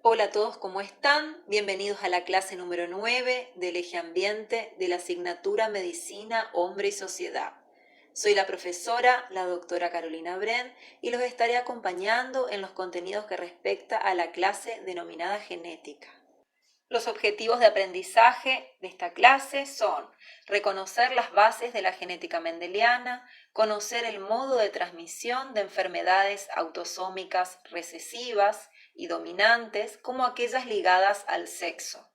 Hola a todos, ¿cómo están? Bienvenidos a la clase número 9 del eje ambiente de la asignatura Medicina, Hombre y Sociedad. Soy la profesora, la doctora Carolina Bren, y los estaré acompañando en los contenidos que respecta a la clase denominada genética. Los objetivos de aprendizaje de esta clase son reconocer las bases de la genética mendeliana, conocer el modo de transmisión de enfermedades autosómicas recesivas y dominantes como aquellas ligadas al sexo.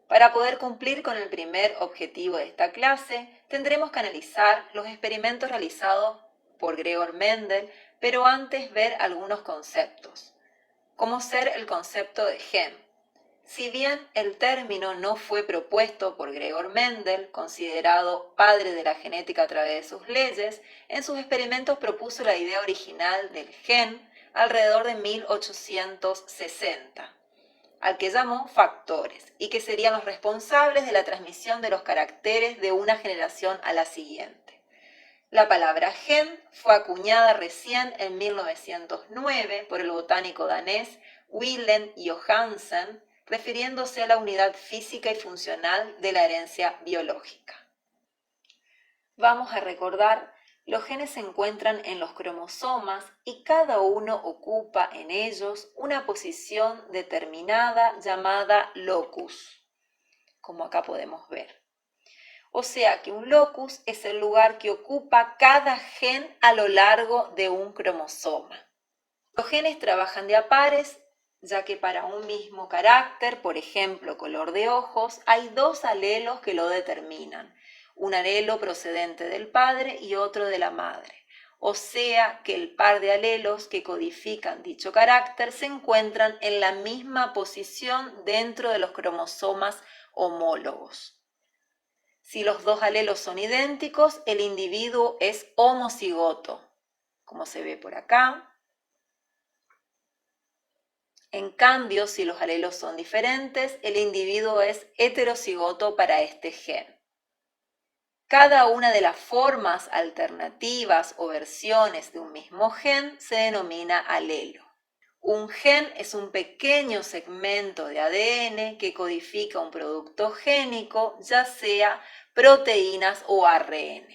Para poder cumplir con el primer objetivo de esta clase, tendremos que analizar los experimentos realizados por Gregor Mendel, pero antes ver algunos conceptos, como ser el concepto de gen. Si bien el término no fue propuesto por Gregor Mendel, considerado padre de la genética a través de sus leyes, en sus experimentos propuso la idea original del gen alrededor de 1860, al que llamó factores, y que serían los responsables de la transmisión de los caracteres de una generación a la siguiente. La palabra gen fue acuñada recién en 1909 por el botánico danés Wilhelm Johannsen, refiriéndose a la unidad física y funcional de la herencia biológica. Vamos a recordar, los genes se encuentran en los cromosomas y cada uno ocupa en ellos una posición determinada llamada locus, como acá podemos ver. O sea que un locus es el lugar que ocupa cada gen a lo largo de un cromosoma. Los genes trabajan de a pares, ya que para un mismo carácter, por ejemplo, color de ojos, hay dos alelos que lo determinan, un alelo procedente del padre y otro de la madre. O sea que el par de alelos que codifican dicho carácter se encuentran en la misma posición dentro de los cromosomas homólogos. Si los dos alelos son idénticos, el individuo es homocigoto, como se ve por acá. En cambio, si los alelos son diferentes, el individuo es heterocigoto para este gen. Cada una de las formas alternativas o versiones de un mismo gen se denomina alelo. Un gen es un pequeño segmento de ADN que codifica un producto génico, ya sea proteínas o ARN.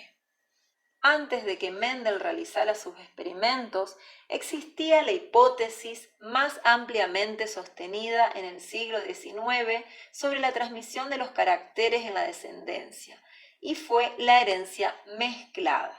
Antes de que Mendel realizara sus experimentos, existía la hipótesis más ampliamente sostenida en el siglo XIX sobre la transmisión de los caracteres en la descendencia, y fue la herencia mezclada.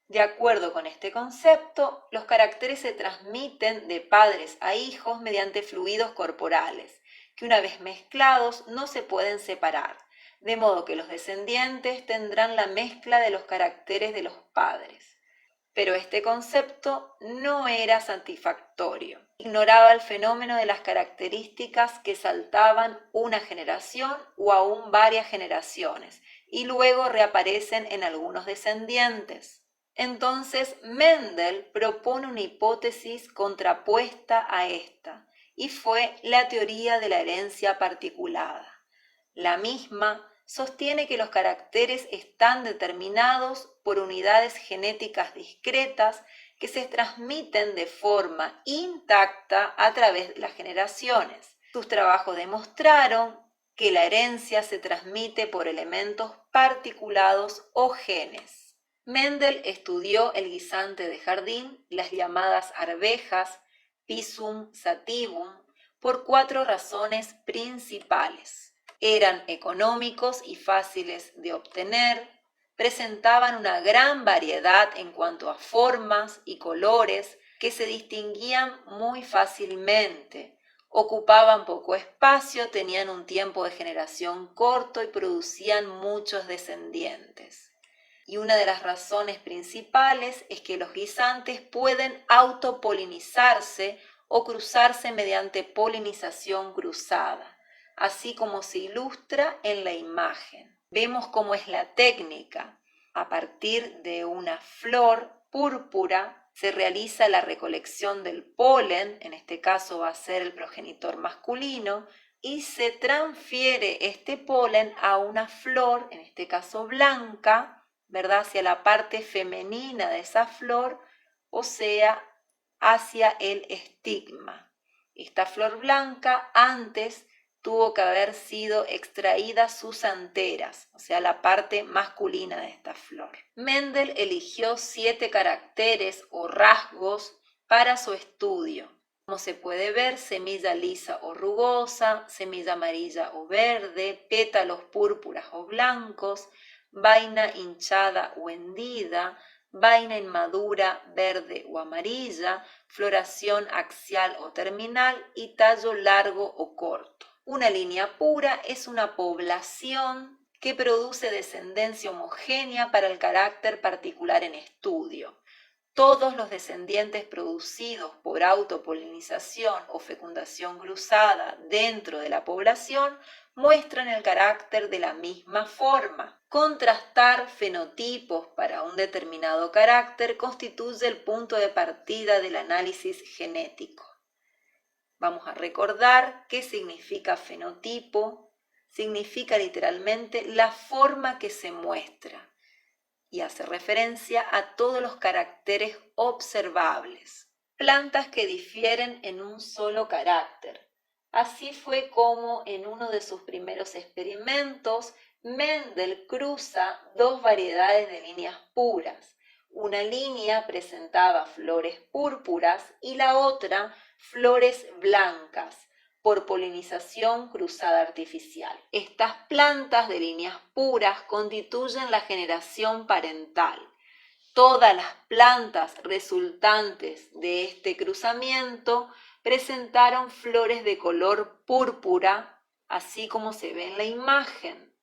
De acuerdo con este concepto, los caracteres se transmiten de padres a hijos mediante fluidos corporales, que una vez mezclados no se pueden separar, de modo que los descendientes tendrán la mezcla de los caracteres de los padres. Pero este concepto no era satisfactorio. Ignoraba el fenómeno de las características que saltaban una generación o aún varias generaciones y luego reaparecen en algunos descendientes. Entonces Mendel propone una hipótesis contrapuesta a esta, y fue la teoría de la herencia particulada. La misma sostiene que los caracteres están determinados por unidades genéticas discretas que se transmiten de forma intacta a través de las generaciones. Sus trabajos demostraron que la herencia se transmite por elementos particulados o genes. Mendel estudió el guisante de jardín, las llamadas arvejas, Pisum sativum, por 4 razones principales. Eran económicos y fáciles de obtener, presentaban una gran variedad en cuanto a formas y colores que se distinguían muy fácilmente, ocupaban poco espacio, tenían un tiempo de generación corto y producían muchos descendientes. Y una de las razones principales es que los guisantes pueden autopolinizarse o cruzarse mediante polinización cruzada, así como se ilustra en la imagen. Vemos cómo es la técnica. A partir de una flor púrpura se realiza la recolección del polen, en este caso va a ser el progenitor masculino, y se transfiere este polen a una flor, en este caso blanca, ¿verdad? Hacia la parte femenina de esa flor, o sea, hacia el estigma. Esta flor blanca antes tuvo que haber sido extraída sus anteras, o sea, la parte masculina de esta flor. Mendel eligió 7 caracteres o rasgos para su estudio. Como se puede ver, semilla lisa o rugosa, semilla amarilla o verde, pétalos púrpuras o blancos, vaina hinchada o hendida, vaina inmadura verde o amarilla, floración axial o terminal y tallo largo o corto. Una línea pura es una población que produce descendencia homogénea para el carácter particular en estudio. Todos los descendientes producidos por autopolinización o fecundación cruzada dentro de la población muestran el carácter de la misma forma. Contrastar fenotipos para un determinado carácter constituye el punto de partida del análisis genético. Vamos a recordar qué significa fenotipo. Significa literalmente la forma que se muestra y hace referencia a todos los caracteres observables. Plantas que difieren en un solo carácter. Así fue como en uno de sus primeros experimentos Mendel cruza 2 variedades de líneas puras. Una línea presentaba flores púrpuras y la otra flores blancas por polinización cruzada artificial. Estas plantas de líneas puras constituyen la generación parental. Todas las plantas resultantes de este cruzamiento presentaron flores de color púrpura, así como se ve en la imagen.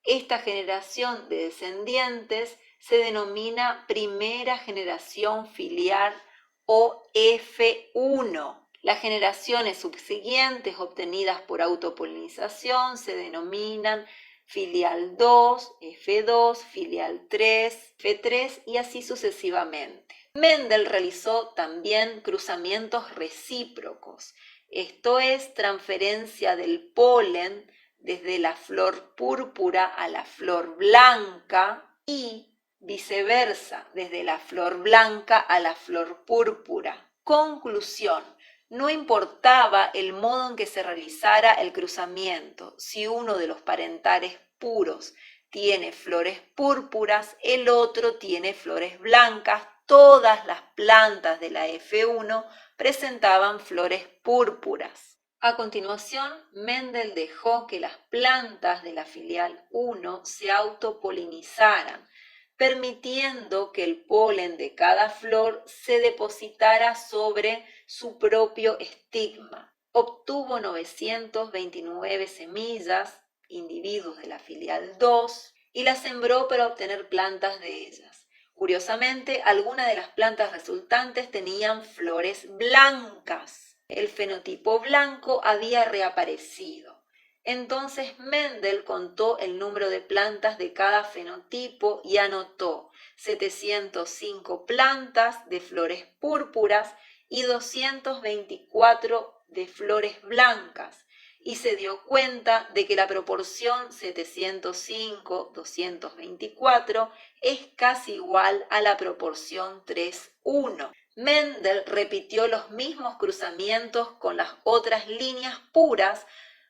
Esta generación de descendientes se denomina primera generación filial o F1. Las generaciones subsiguientes obtenidas por autopolinización se denominan filial 2, F2, filial 3, F3 y así sucesivamente. Mendel realizó también cruzamientos recíprocos, esto es, transferencia del polen desde la flor púrpura a la flor blanca y viceversa, desde la flor blanca a la flor púrpura. Conclusión. No importaba el modo en que se realizara el cruzamiento, si uno de los parentales puros tiene flores púrpuras, el otro tiene flores blancas, todas las plantas de la F1 presentaban flores púrpuras. A continuación, Mendel dejó que las plantas de la filial 1 se autopolinizaran, permitiendo que el polen de cada flor se depositara sobre su propio estigma. Obtuvo 929 semillas, individuos de la filial 2, y las sembró para obtener plantas de ellas. Curiosamente, algunas de las plantas resultantes tenían flores blancas. El fenotipo blanco había reaparecido. Entonces Mendel contó el número de plantas de cada fenotipo y anotó 705 plantas de flores púrpuras y 224 de flores blancas, y se dio cuenta de que la proporción 705-224 es casi igual a la proporción 3:1. Mendel repitió los mismos cruzamientos con las otras líneas puras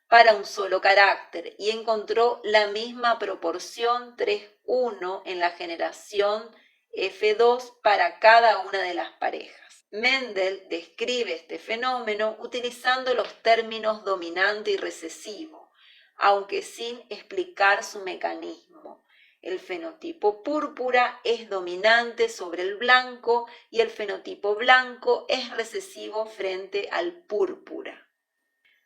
para un solo carácter y encontró la misma proporción 3:1 en la generación F2 para cada una de las parejas. Mendel describe este fenómeno utilizando los términos dominante y recesivo, aunque sin explicar su mecanismo. El fenotipo púrpura es dominante sobre el blanco y el fenotipo blanco es recesivo frente al púrpura.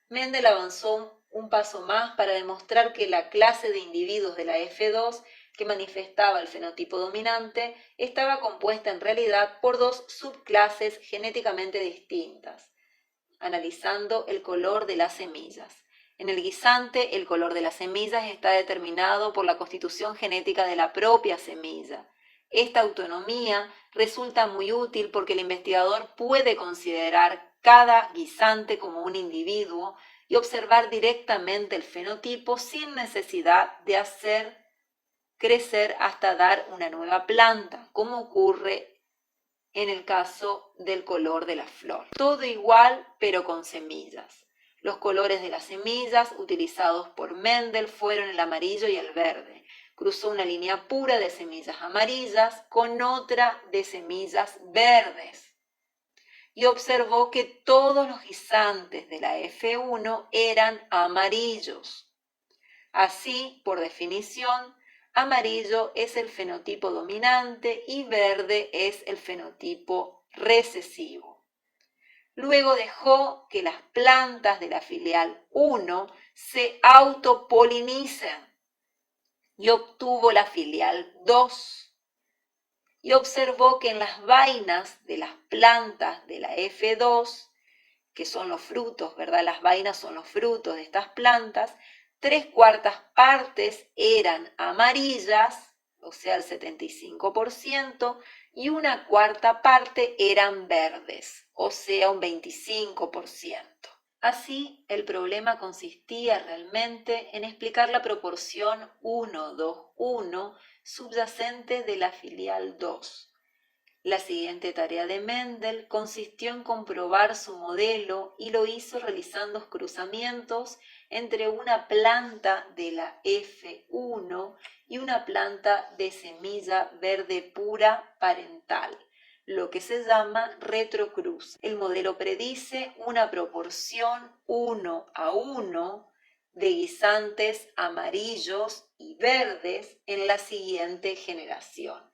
Mendel avanzó un paso más para demostrar que la clase de individuos de la F2 que manifestaba el fenotipo dominante estaba compuesta en realidad por 2 subclases genéticamente distintas, analizando el color de las semillas. En el guisante, el color de las semillas está determinado por la constitución genética de la propia semilla. Esta autonomía resulta muy útil porque el investigador puede considerar cada guisante como un individuo y observar directamente el fenotipo sin necesidad de hacer crecer hasta dar una nueva planta, como ocurre en el caso del color de la flor. Todo igual, pero con semillas. Los colores de las semillas utilizados por Mendel fueron el amarillo y el verde. Cruzó una línea pura de semillas amarillas con otra de semillas verdes y observó que todos los guisantes de la F1 eran amarillos. Así, por definición, amarillo es el fenotipo dominante y verde es el fenotipo recesivo. Luego dejó que las plantas de la filial 1 se autopolinicen y obtuvo la filial 2. Y observó que en las vainas de las plantas de la F2, que son los frutos, ¿verdad? Las vainas son los frutos de estas plantas, 3/4 partes eran amarillas, o sea, el 75%, y 1/4 parte eran verdes, o sea, un 25%. Así, el problema consistía realmente en explicar la proporción 1:2:1 subyacente de la filial 2. La siguiente tarea de Mendel consistió en comprobar su modelo y lo hizo realizando cruzamientos entre una planta de la F1 y una planta de semilla verde pura parental, lo que se llama retrocruz. El modelo predice una proporción 1:1 de guisantes amarillos y verdes en la siguiente generación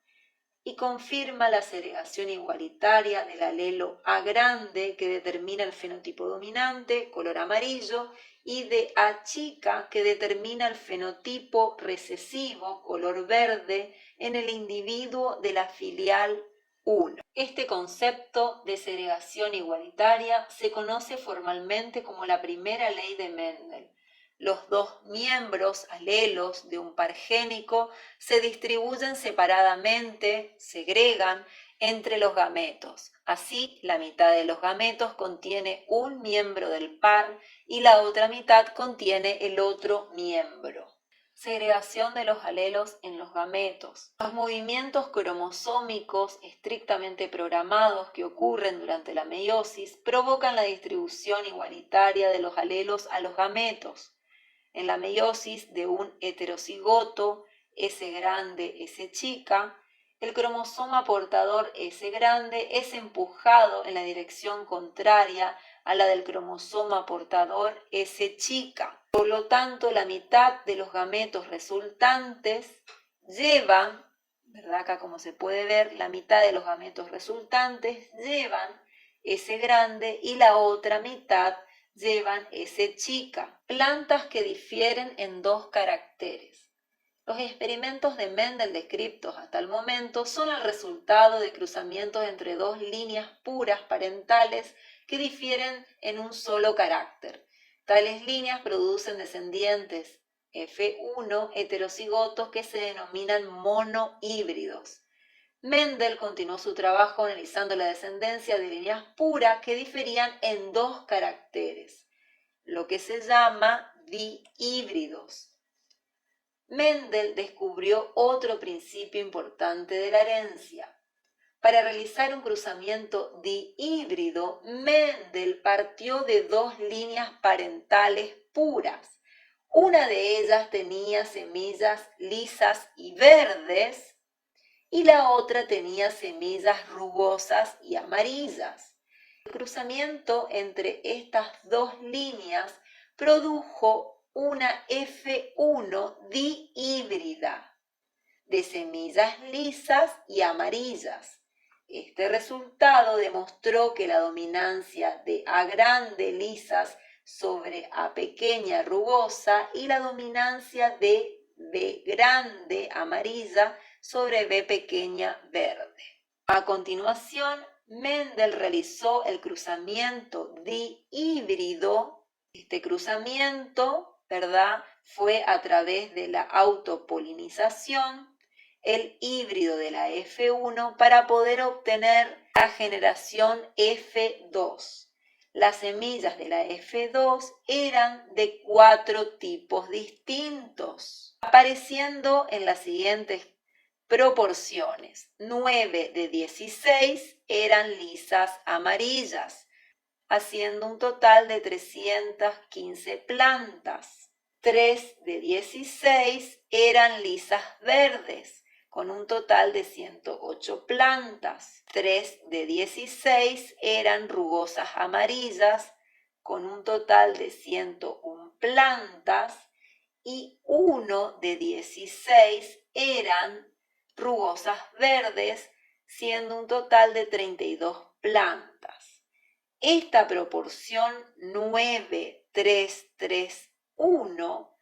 y confirma la segregación igualitaria del alelo A grande que determina el fenotipo dominante, color amarillo, y de A chica que determina el fenotipo recesivo, color verde, en el individuo de la filial 1. Este concepto de segregación igualitaria se conoce formalmente como la primera ley de Mendel. Los dos miembros alelos de un par génico se distribuyen separadamente, segregan entre los gametos. Así, la mitad de los gametos contiene un miembro del par y la otra mitad contiene el otro miembro. Segregación de los alelos en los gametos. Los movimientos cromosómicos estrictamente programados que ocurren durante la meiosis provocan la distribución igualitaria de los alelos a los gametos. En la meiosis de un heterocigoto S grande, S chica, el cromosoma portador S grande es empujado en la dirección contraria a la del cromosoma portador S chica. Por lo tanto, la mitad de los gametos resultantes llevan, ¿verdad? Acá como se puede ver, la mitad de los gametos resultantes llevan S grande y la otra mitad llevan S chica. Plantas que difieren en 2 caracteres. Los experimentos de Mendel descritos hasta el momento son el resultado de cruzamientos entre 2 líneas puras parentales que difieren en un solo carácter. Tales líneas producen descendientes F1 heterocigotos que se denominan monohíbridos. Mendel continuó su trabajo analizando la descendencia de líneas puras que diferían en 2 caracteres, lo que se llama dihíbridos. Mendel descubrió otro principio importante de la herencia. Para realizar un cruzamiento dihíbrido, Mendel partió de 2 líneas parentales puras. Una de ellas tenía semillas lisas y verdes, y la otra tenía semillas rugosas y amarillas. El cruzamiento entre estas 2 líneas produjo una F1 dihíbrida de semillas lisas y amarillas. Este resultado demostró que la dominancia de A grande lisas sobre A pequeña rugosa y la dominancia de B grande amarilla sobre B pequeña verde. A continuación, Mendel realizó el cruzamiento dihíbrido. Este cruzamiento, ¿verdad?, fue a través de la autopolinización, el híbrido de la F1 para poder obtener la generación F2. Las semillas de la F2 eran de 4 tipos distintos, apareciendo en las siguientes proporciones: 9 de 16, eran lisas amarillas, haciendo un total de 315 plantas. 3 de 16 eran lisas verdes, con un total de 108 plantas. 3 de 16 eran rugosas amarillas, con un total de 101 plantas. Y 1 de 16 eran rugosas verdes, siendo un total de 32 plantas. Esta proporción 9-3-3-1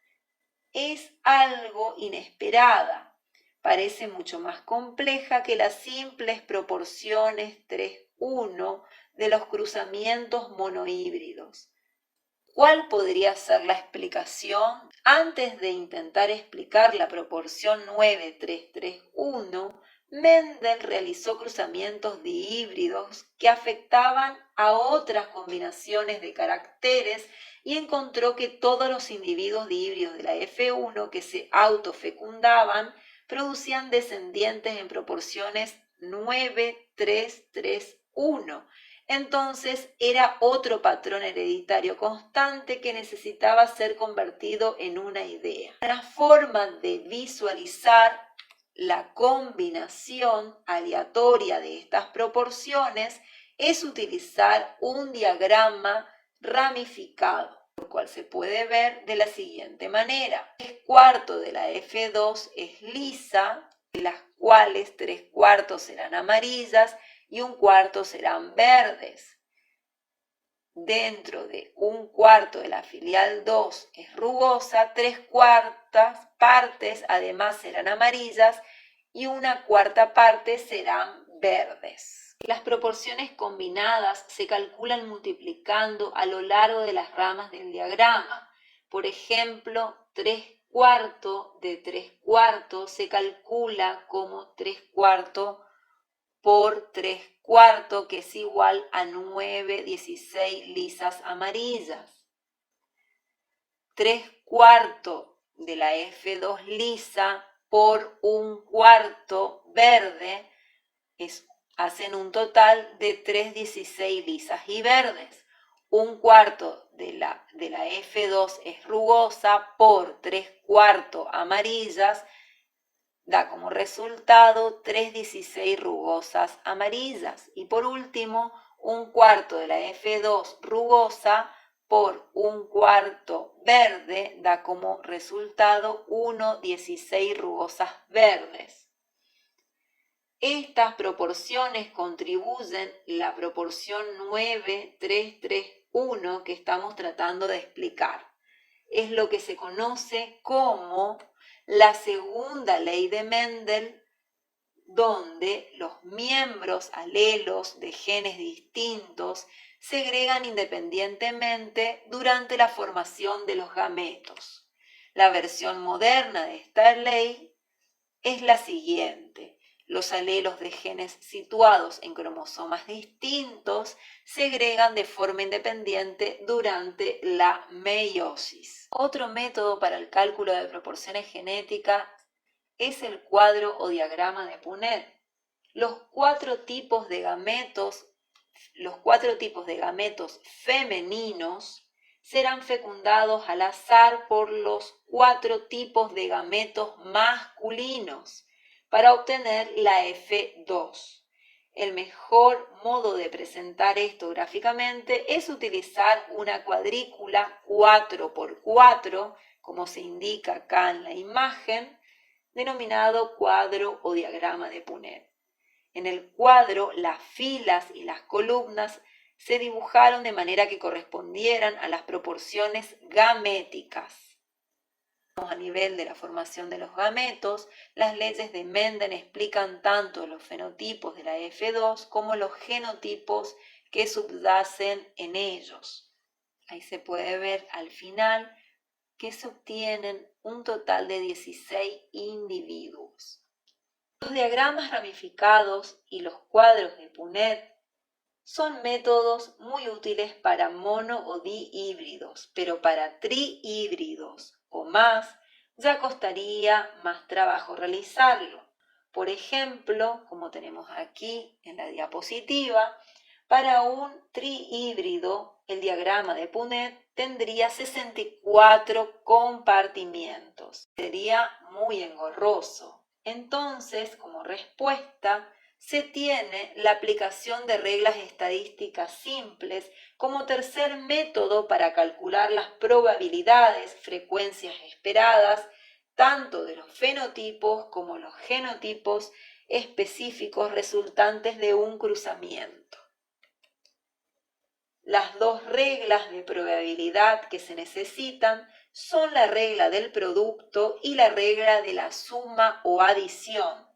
es algo inesperada. Parece mucho más compleja que las simples proporciones 3-1 de los cruzamientos monohíbridos. ¿Cuál podría ser la explicación? Antes de intentar explicar la proporción 9-3-3-1, Mendel realizó cruzamientos dihíbridos que afectaban a otras combinaciones de caracteres y encontró que todos los individuos dihíbridos de la F1 que se autofecundaban producían descendientes en proporciones 9-3-3-1. Entonces era otro patrón hereditario constante que necesitaba ser convertido en una idea. Una forma de visualizar la combinación aleatoria de estas proporciones es utilizar un diagrama ramificado, lo cual se puede ver de la siguiente manera. 3/4 de la F2 es lisa, de las cuales 3/4 serán amarillas y 1/4 serán verdes. Dentro de 1/4 de la filial 2 es rugosa, 3/4 partes además serán amarillas y 1/4 parte serán verdes. Las proporciones combinadas se calculan multiplicando a lo largo de las ramas del diagrama. Por ejemplo, 3/4 de 3/4 se calcula como 3/4 por 3/4, que es igual a 9/16 lisas amarillas. 3/4 de la F2 lisa por 1/4 verde hacen un total de 3/16 lisas y verdes. 1/4 de la F2 es rugosa por 3/4 amarillas, da como resultado 3/16 rugosas amarillas. Y por último, 1/4 de la F2 rugosa por 1/4 verde da como resultado 1/16 rugosas verdes. Estas proporciones contribuyen la proporción 9-3-3-1 que estamos tratando de explicar. Es lo que se conoce como la segunda ley de Mendel, donde los miembros alelos de genes distintos segregan independientemente durante la formación de los gametos. La versión moderna de esta ley es la siguiente. Los alelos de genes situados en cromosomas distintos segregan de forma independiente durante la meiosis. Otro método para el cálculo de proporciones genéticas es el cuadro o diagrama de Punnett. Los cuatro tipos de gametos femeninos serán fecundados al azar por los 4 tipos de gametos masculinos para obtener la F2. El mejor modo de presentar esto gráficamente es utilizar una cuadrícula 4×4, como se indica acá en la imagen, denominado cuadro o diagrama de Punnett. En el cuadro, las filas y las columnas se dibujaron de manera que correspondieran a las proporciones gaméticas. A nivel de la formación de los gametos, las leyes de Mendel explican tanto los fenotipos de la F2 como los genotipos que subyacen en ellos. Ahí se puede ver al final que se obtienen un total de 16 individuos. Los diagramas ramificados y los cuadros de Punnett son métodos muy útiles para mono o dihíbridos, pero para trihíbridos o más ya costaría más trabajo realizarlo. Por ejemplo, como tenemos aquí en la diapositiva, para un trihíbrido, el diagrama de Punnett tendría 64 compartimientos. Sería muy engorroso. Entonces, como respuesta, se tiene la aplicación de reglas estadísticas simples como tercer método para calcular las probabilidades, frecuencias esperadas, tanto de los fenotipos como los genotipos específicos resultantes de un cruzamiento. Las dos reglas de probabilidad que se necesitan son la regla del producto y la regla de la suma o adición.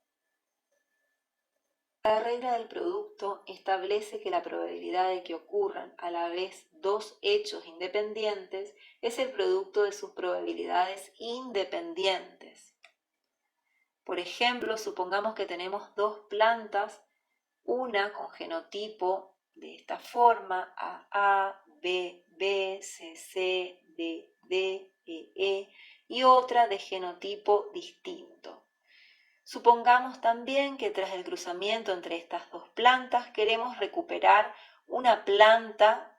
La regla del producto establece que la probabilidad de que ocurran a la vez dos hechos independientes es el producto de sus probabilidades independientes. Por ejemplo, supongamos que tenemos dos plantas, una con genotipo de esta forma, AA, BB, CC, DD, EE, y otra de genotipo distinto. Supongamos también que tras el cruzamiento entre estas dos plantas queremos recuperar una planta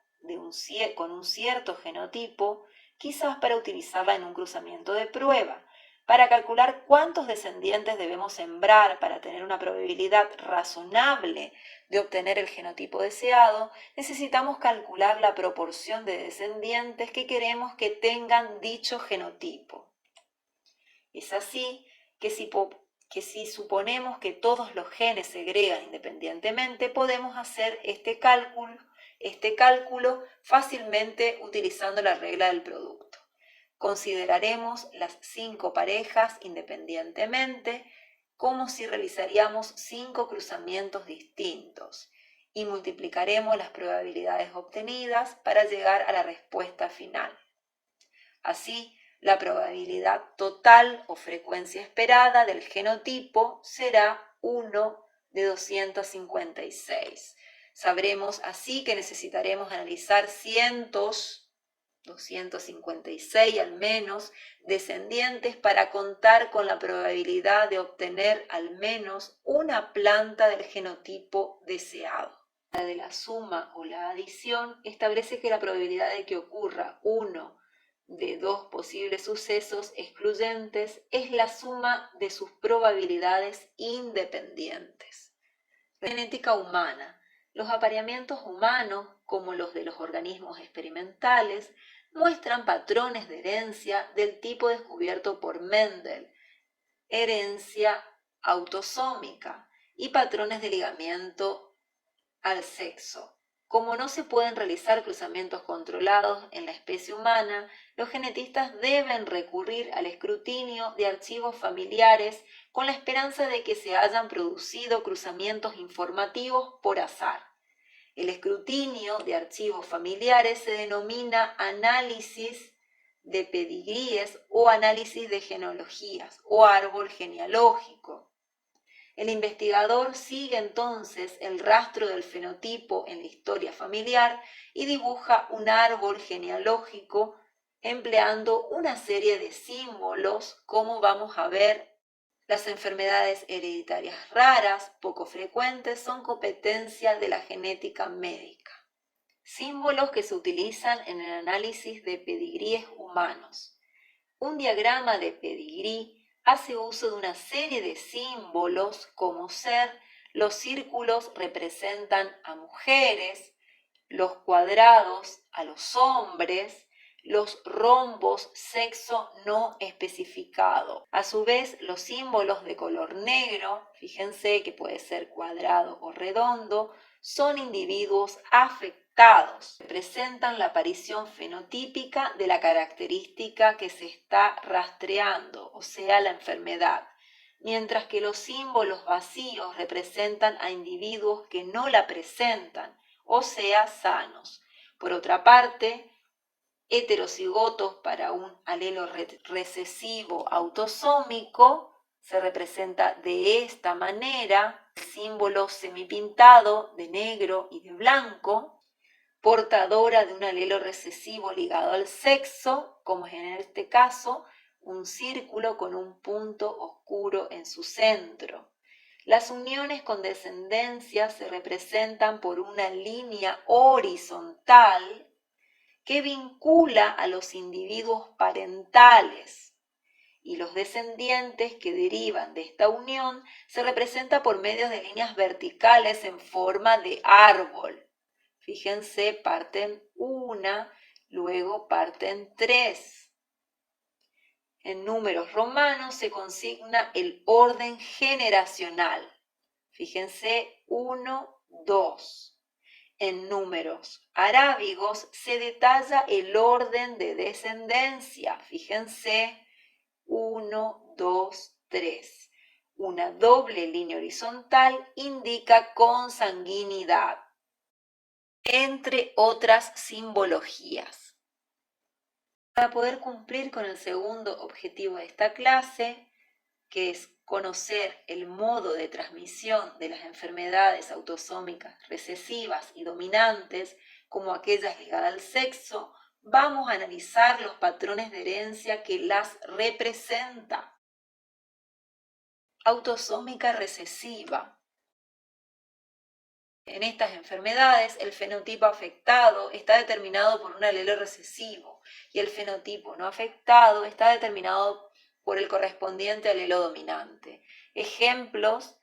con un cierto genotipo, quizás para utilizarla en un cruzamiento de prueba. Para calcular cuántos descendientes debemos sembrar para tener una probabilidad razonable de obtener el genotipo deseado, necesitamos calcular la proporción de descendientes que queremos que tengan dicho genotipo. Es así que si suponemos que todos los genes se segregan independientemente, podemos hacer este cálculo fácilmente utilizando la regla del producto. Consideraremos las 5 parejas independientemente como si realizaríamos 5 cruzamientos distintos y multiplicaremos las probabilidades obtenidas para llegar a la respuesta final. Así, la probabilidad total o frecuencia esperada del genotipo será 1 de 256. Sabremos así que necesitaremos analizar 256 al menos, descendientes para contar con la probabilidad de obtener al menos una planta del genotipo deseado. La de la suma o la adición establece que la probabilidad de que ocurra uno de dos posibles sucesos excluyentes es la suma de sus probabilidades independientes. La genética humana. Los apareamientos humanos, como los de los organismos experimentales, muestran patrones de herencia del tipo descubierto por Mendel, herencia autosómica, y patrones de ligamiento al sexo. Como no se pueden realizar cruzamientos controlados en la especie humana, los genetistas deben recurrir al escrutinio de archivos familiares con la esperanza de que se hayan producido cruzamientos informativos por azar. El escrutinio de archivos familiares se denomina análisis de pedigríes o análisis de genealogías o árbol genealógico. El investigador sigue entonces el rastro del fenotipo en la historia familiar y dibuja un árbol genealógico empleando una serie de símbolos, como vamos a ver. Las enfermedades hereditarias raras, poco frecuentes, son competencia de la genética médica. Símbolos que se utilizan en el análisis de pedigríes humanos. Un diagrama de pedigrí hace uso de una serie de símbolos como ser: los círculos representan a mujeres, los cuadrados a los hombres, los rombos sexo no especificado. A su vez, los símbolos de color negro, fíjense que puede ser cuadrado o redondo, son individuos afectados. Representan la aparición fenotípica de la característica que se está rastreando, o sea, la enfermedad, mientras que los símbolos vacíos representan a individuos que no la presentan, o sea, sanos. Por otra parte, heterocigotos para un alelo recesivo autosómico se representa de esta manera: el símbolo semipintado de negro y de blanco, portadora de un alelo recesivo ligado al sexo, como es en este caso un círculo con un punto oscuro en su centro. Las uniones con descendencia se representan por una línea horizontal que vincula a los individuos parentales, y los descendientes que derivan de esta unión se representa por medio de líneas verticales en forma de árbol. Fíjense, parten 1, luego parten 3. En números romanos se consigna el orden generacional. Fíjense, 1, 2. En números arábigos se detalla el orden de descendencia. Fíjense, 1, 2, 3. Una doble línea horizontal indica consanguinidad, entre otras simbologías. Para poder cumplir con el segundo objetivo de esta clase, que es conocer el modo de transmisión de las enfermedades autosómicas recesivas y dominantes, como aquellas ligadas al sexo, vamos a analizar los patrones de herencia que las representan. Autosómica recesiva. En estas enfermedades, el fenotipo afectado está determinado por un alelo recesivo y el fenotipo no afectado está determinado por el correspondiente alelo dominante. Ejemplos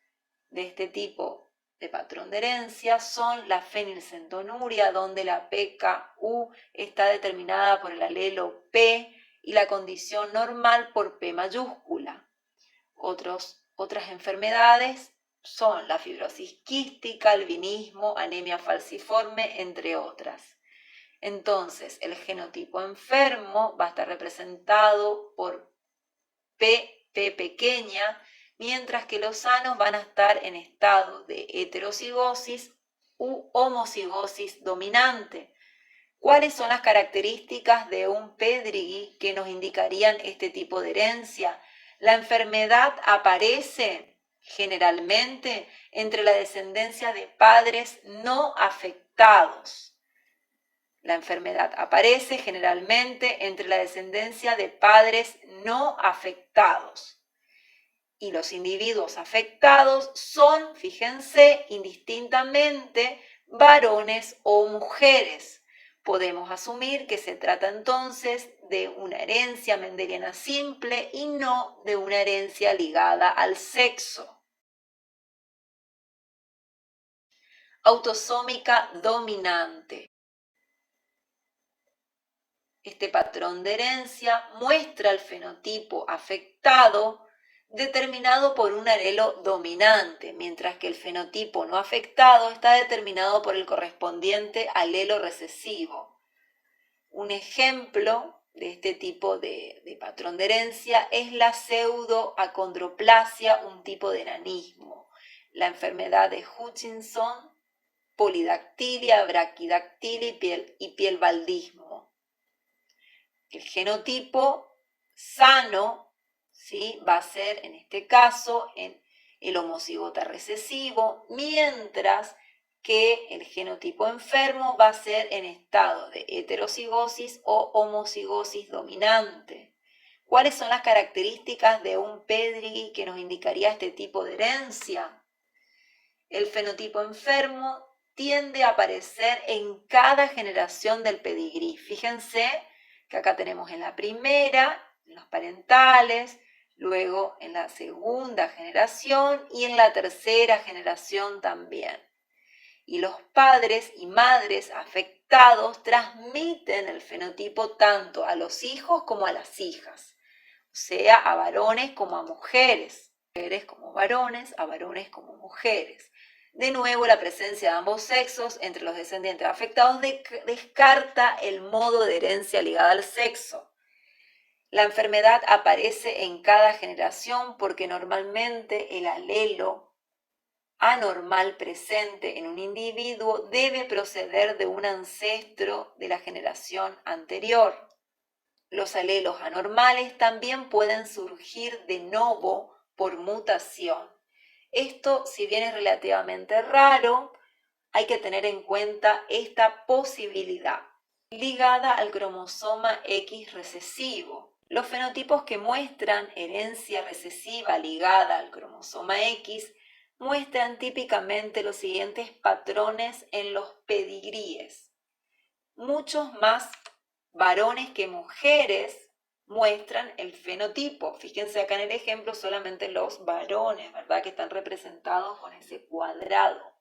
de este tipo de patrón de herencia son la fenilcetonuria, donde la PKU está determinada por el alelo P y la condición normal por P mayúscula. Otras enfermedades son la fibrosis quística, albinismo, anemia falciforme, entre otras. Entonces, el genotipo enfermo va a estar representado por P pequeña, mientras que los sanos van a estar en estado de heterocigosis u homocigosis dominante. ¿Cuáles son las características de un pedigree que nos indicarían este tipo de herencia? La enfermedad aparece generalmente entre la descendencia de padres no afectados. La enfermedad aparece generalmente entre la descendencia de padres no afectados. Y los individuos afectados son, fíjense, indistintamente varones o mujeres. Podemos asumir que se trata entonces de una herencia mendeliana simple y no de una herencia ligada al sexo. Autosómica dominante. Este patrón de herencia muestra el fenotipo afectado determinado por un alelo dominante, mientras que el fenotipo no afectado está determinado por el correspondiente alelo recesivo. Un ejemplo de este tipo de patrón de herencia es la pseudoacondroplasia, un tipo de enanismo, la enfermedad de Hutchinson, polidactilia, braquidactilia y pielbaldismo. El genotipo sano, ¿sí?, va a ser en este caso en el homocigota recesivo, mientras que el genotipo enfermo va a ser en estado de heterocigosis o homocigosis dominante. ¿Cuáles son las características de un pedigree que nos indicaría este tipo de herencia? El fenotipo enfermo tiende a aparecer en cada generación del pedigrí. Fíjense que acá tenemos en la primera, en los parentales, luego en la segunda generación y en la tercera generación también. Y los padres y madres afectados transmiten el fenotipo tanto a los hijos como a las hijas, o sea, a varones como a mujeres, mujeres como varones, a varones como mujeres. De nuevo, la presencia de ambos sexos entre los descendientes afectados descarta el modo de herencia ligada al sexo. La enfermedad aparece en cada generación porque normalmente el alelo anormal presente en un individuo debe proceder de un ancestro de la generación anterior. Los alelos anormales también pueden surgir de novo por mutación. Esto, si bien es relativamente raro, hay que tener en cuenta esta posibilidad ligada al cromosoma X recesivo. Los fenotipos que muestran herencia recesiva ligada al cromosoma X muestran típicamente los siguientes patrones en los pedigríes. Muchos más varones que mujeres muestran el fenotipo. Fíjense acá en el ejemplo solamente los varones, ¿verdad? Que están representados con ese cuadrado.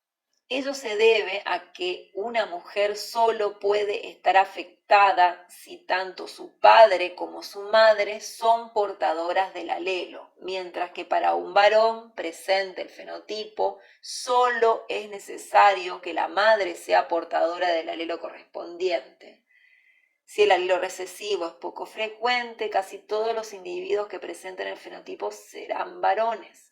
Ello se debe a que una mujer solo puede estar afectada si tanto su padre como su madre son portadoras del alelo, mientras que para un varón presente el fenotipo solo es necesario que la madre sea portadora del alelo correspondiente. Si el alelo recesivo es poco frecuente, casi todos los individuos que presenten el fenotipo serán varones.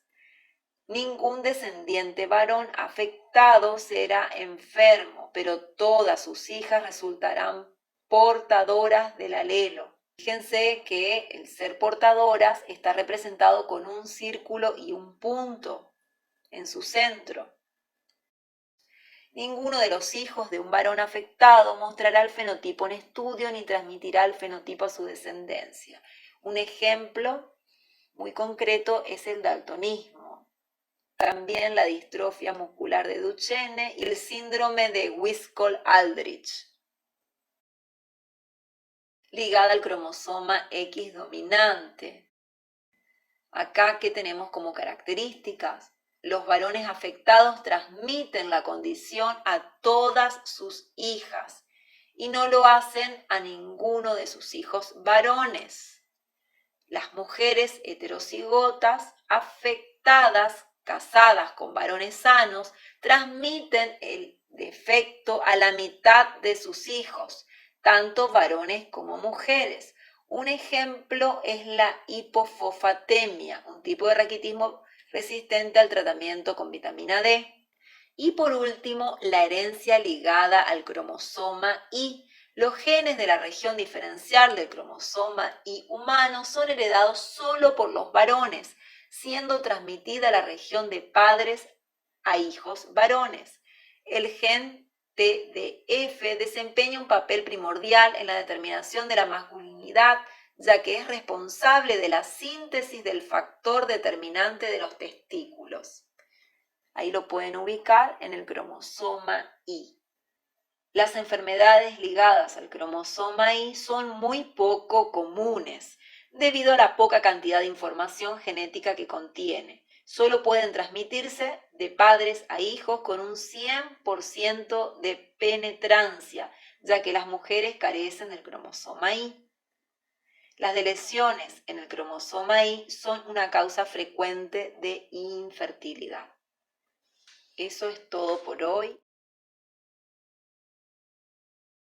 Ningún descendiente varón afectado será enfermo, pero todas sus hijas resultarán portadoras del alelo. Fíjense que el ser portadoras está representado con un círculo y un punto en su centro. Ninguno de los hijos de un varón afectado mostrará el fenotipo en estudio ni transmitirá el fenotipo a su descendencia. Un ejemplo muy concreto es el daltonismo. También la distrofia muscular de Duchenne y el síndrome de Wiscol-Aldrich, ligada al cromosoma X dominante. Acá, ¿qué tenemos como características? Los varones afectados transmiten la condición a todas sus hijas y no lo hacen a ninguno de sus hijos varones. Las mujeres heterocigotas afectadas casadas con varones sanos, transmiten el defecto a la mitad de sus hijos, tanto varones como mujeres. Un ejemplo es la hipofosfatemia, un tipo de raquitismo resistente al tratamiento con vitamina D. Y por último, la herencia ligada al cromosoma Y. Los genes de la región diferencial del cromosoma Y humano son heredados solo por los varones, siendo transmitida la región de padres a hijos varones. El gen TDF desempeña un papel primordial en la determinación de la masculinidad, ya que es responsable de la síntesis del factor determinante de los testículos. Ahí lo pueden ubicar en el cromosoma Y. Las enfermedades ligadas al cromosoma Y son muy poco comunes, debido a la poca cantidad de información genética que contiene. Solo pueden transmitirse de padres a hijos con un 100% de penetrancia, ya que las mujeres carecen del cromosoma Y. Las deleciones en el cromosoma Y son una causa frecuente de infertilidad. Eso es todo por hoy.